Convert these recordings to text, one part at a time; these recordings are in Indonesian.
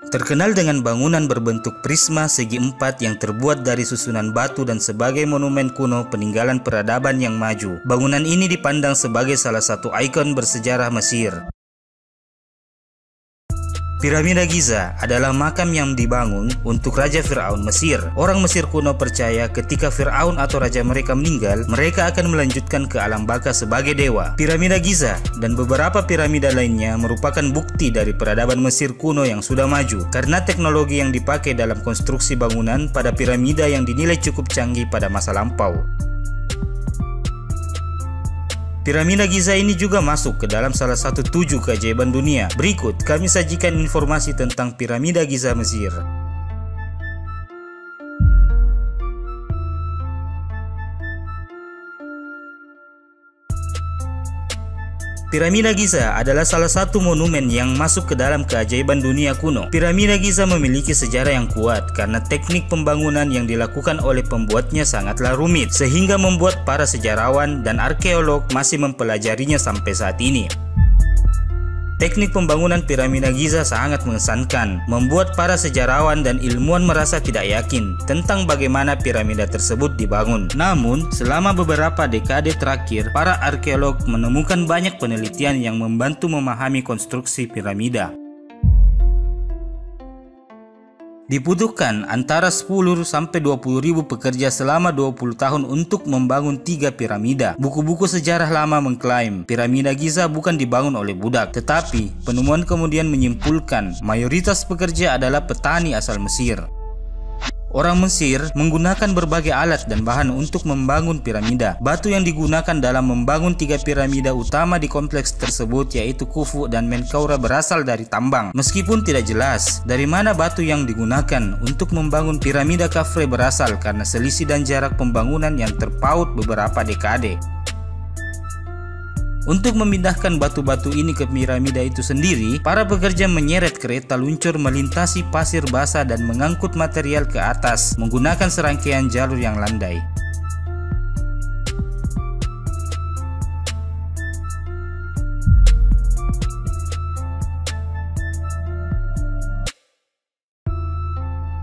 Terkenal dengan bangunan berbentuk prisma segi empat yang terbuat dari susunan batu dan sebagai monumen kuno peninggalan peradaban yang maju, bangunan ini dipandang sebagai salah satu ikon bersejarah Mesir. Piramida Giza adalah makam yang dibangun untuk Raja Fir'aun Mesir. Orang Mesir kuno percaya ketika Fir'aun atau raja mereka meninggal, mereka akan melanjutkan ke alam baka sebagai dewa. Piramida Giza dan beberapa piramida lainnya merupakan bukti dari peradaban Mesir kuno yang sudah maju, karena teknologi yang dipakai dalam konstruksi bangunan pada piramida yang dinilai cukup canggih pada masa lampau. Piramida Giza ini juga masuk ke dalam salah satu 7 keajaiban dunia. Berikut kami sajikan informasi tentang Piramida Giza Mesir. Piramida Giza adalah salah satu monumen yang masuk ke dalam keajaiban dunia kuno. Piramida Giza memiliki sejarah yang kuat karena teknik pembangunan yang dilakukan oleh pembuatnya sangatlah rumit, sehingga membuat para sejarawan dan arkeolog masih mempelajarinya sampai saat ini. Teknik pembangunan piramida Giza sangat mengesankan, membuat para sejarawan dan ilmuwan merasa tidak yakin tentang bagaimana piramida tersebut dibangun. Namun, selama beberapa dekade terakhir, para arkeolog menemukan banyak penelitian yang membantu memahami konstruksi piramida. Dibutuhkan antara 10 sampai 20 ribu pekerja selama 20 tahun untuk membangun 3 piramida. Buku-buku sejarah lama mengklaim piramida Giza bukan dibangun oleh budak, tetapi penemuan kemudian menyimpulkan mayoritas pekerja adalah petani asal Mesir. Orang Mesir menggunakan berbagai alat dan bahan untuk membangun piramida. Batu yang digunakan dalam membangun 3 piramida utama di kompleks tersebut yaitu Khufu dan Menkaura berasal dari tambang. Meskipun tidak jelas dari mana batu yang digunakan untuk membangun piramida Khafre berasal karena selisih dan jarak pembangunan yang terpaut beberapa dekade. Untuk memindahkan batu-batu ini ke piramida itu sendiri, para pekerja menyeret kereta luncur melintasi pasir basah dan mengangkut material ke atas menggunakan serangkaian jalur yang landai.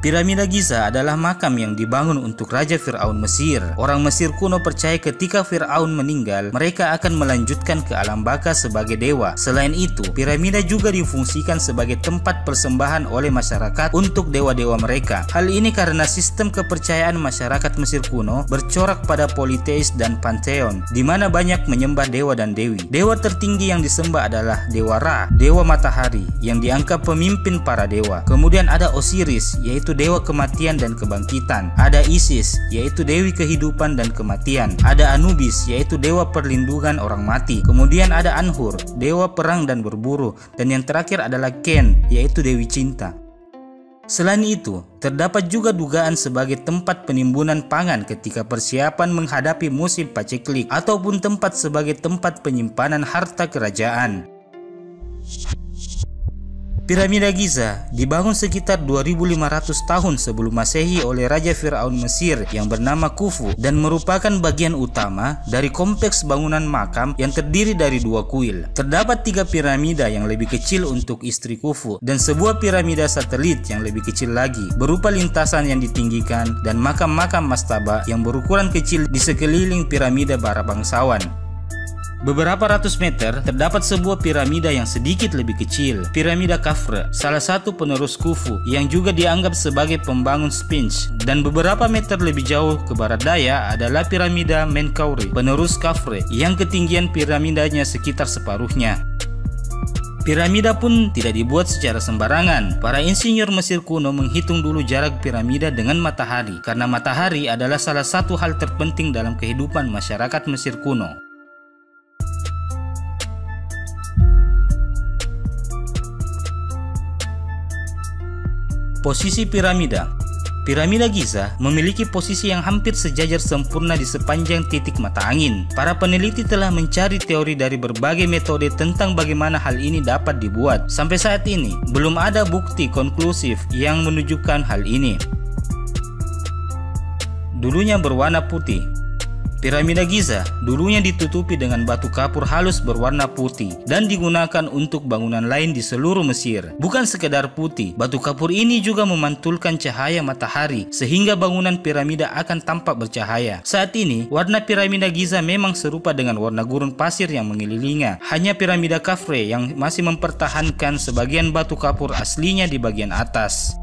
Piramida Giza adalah makam yang dibangun untuk Raja Fir'aun Mesir. Orang Mesir kuno percaya ketika Fir'aun meninggal, mereka akan melanjutkan ke alam baka sebagai dewa. Selain itu, piramida juga difungsikan sebagai tempat persembahan oleh masyarakat untuk dewa-dewa mereka. Hal ini karena sistem kepercayaan masyarakat Mesir kuno bercorak pada politeis dan pantheon, di mana banyak menyembah dewa dan dewi. Dewa tertinggi yang disembah adalah Dewa Ra, dewa matahari, yang dianggap pemimpin para dewa. Kemudian ada Osiris, yaitu dewa kematian dan kebangkitan. Ada Isis, yaitu dewi kehidupan dan kematian. Ada Anubis, yaitu dewa perlindungan orang mati. Kemudian ada Anhur, dewa perang dan berburu. Dan yang terakhir adalah Ken, yaitu dewi cinta. Selain itu, terdapat juga dugaan sebagai tempat penimbunan pangan ketika persiapan menghadapi musim paceklik, ataupun tempat sebagai tempat penyimpanan harta kerajaan. Piramida Giza dibangun sekitar 2500 tahun sebelum Masehi oleh Raja Fir'aun Mesir yang bernama Khufu dan merupakan bagian utama dari kompleks bangunan makam yang terdiri dari 2 kuil. Terdapat 3 piramida yang lebih kecil untuk istri Khufu dan sebuah piramida satelit yang lebih kecil lagi berupa lintasan yang ditinggikan dan makam-makam mastaba yang berukuran kecil di sekeliling piramida para bangsawan. Beberapa ratus meter terdapat sebuah piramida yang sedikit lebih kecil, piramida Khafre, salah satu penerus Khufu yang juga dianggap sebagai pembangun Sphinx. Dan beberapa meter lebih jauh ke barat daya adalah piramida Menkaure, penerus Khafre, yang ketinggian piramidanya sekitar separuhnya. Piramida pun tidak dibuat secara sembarangan. Para insinyur Mesir kuno menghitung dulu jarak piramida dengan matahari, karena matahari adalah salah satu hal terpenting dalam kehidupan masyarakat Mesir kuno. Posisi piramida. Piramida Giza memiliki posisi yang hampir sejajar sempurna di sepanjang titik mata angin. Para peneliti telah mencari teori dari berbagai metode tentang bagaimana hal ini dapat dibuat. Sampai saat ini, belum ada bukti konklusif yang menunjukkan hal ini. Dulunya berwarna putih. Piramida Giza dulunya ditutupi dengan batu kapur halus berwarna putih dan digunakan untuk bangunan lain di seluruh Mesir. Bukan sekedar putih, batu kapur ini juga memantulkan cahaya matahari sehingga bangunan piramida akan tampak bercahaya. Saat ini, warna piramida Giza memang serupa dengan warna gurun pasir yang mengelilinginya. Hanya piramida Khafre yang masih mempertahankan sebagian batu kapur aslinya di bagian atas.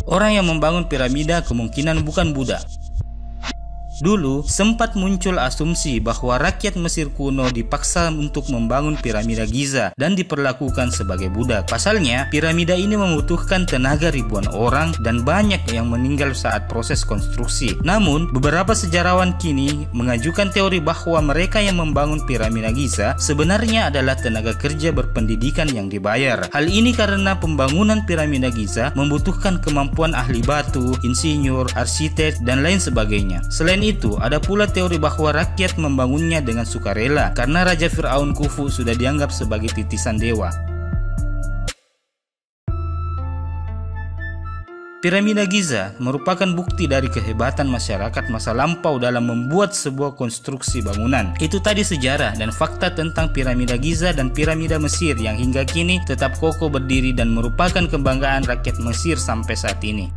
Orang yang membangun piramida kemungkinan bukan budak. Dulu sempat muncul asumsi bahwa rakyat Mesir kuno dipaksa untuk membangun piramida Giza dan diperlakukan sebagai budak. Pasalnya, piramida ini membutuhkan tenaga ribuan orang dan banyak yang meninggal saat proses konstruksi. Namun, beberapa sejarawan kini mengajukan teori bahwa mereka yang membangun piramida Giza sebenarnya adalah tenaga kerja berpendidikan yang dibayar. Hal ini karena pembangunan piramida Giza membutuhkan kemampuan ahli batu, insinyur, arsitek, dan lain sebagainya. Selain itu, ada pula teori bahwa rakyat membangunnya dengan sukarela karena Raja Fir'aun Khufu sudah dianggap sebagai titisan dewa. Piramida Giza merupakan bukti dari kehebatan masyarakat masa lampau dalam membuat sebuah konstruksi bangunan. Itu tadi sejarah dan fakta tentang piramida Giza dan piramida Mesir yang hingga kini tetap kokoh berdiri dan merupakan kebanggaan rakyat Mesir sampai saat ini.